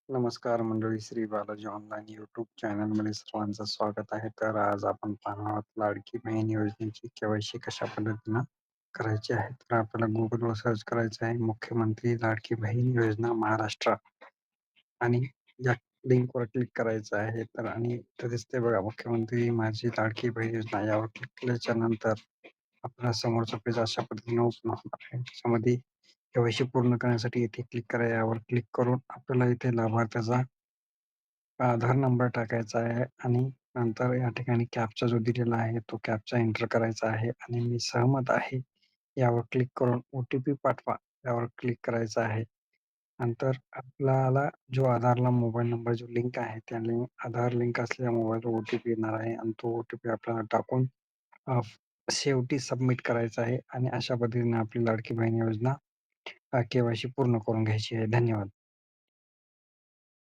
नमस्कार मंडळी, Shri Balaji online YouTube चॅनलमध्ये सर्वांचं स्वागत आहे. तर आज आपण पाहणार आहोत लाडकी बहीण योजनेची के-वाय-सी कशा पद्धतीनं करायची आहे. तर आपल्याला Googleवर सर्च करायचं आहे मुख्यमंत्री लाडकी बहीण योजना महाराष्ट्र आणि या लिंकवर क्लिक करायचं आहे. तर आणि इथं दिसते बघा मुख्यमंत्री माझी लाडकी बहीण योजना यावर क्लिक केल्याच्या नंतर आपल्याला समोरचं पेज अशा पद्धतीने ओपन होणार आहे. त्याच्यामध्ये के-वाय-सी पूर्ण करण्यासाठी इथे क्लिक करा. यावर क्लिक करून आपल्याला इथे लाभार्थ्याचा आधार नंबर टाकायचा आहे आणि नंतर या ठिकाणी कॅप्चा जो दिलेला आहे तो कॅप्चा एंटर करायचा आहे आणि मी सहमत आहे यावर क्लिक करून ओ-टी-पी पाठवा यावर क्लिक करायचं आहे. नंतर आपल्याला जो आधारला मोबाईल नंबर जो लिंक आहे त्या आधार लिंक असलेल्या मोबाईलवर ओ-टी-पी येणार आहे आणि तो ओ-टी-पी आपल्याला टाकून शेवटी सबमिट करायचा आहे आणि अशा पद्धतीने आपली लाडकी बहीण योजना के-वाय-सी पूर्ण करून घ्यायची आहे. धन्यवाद.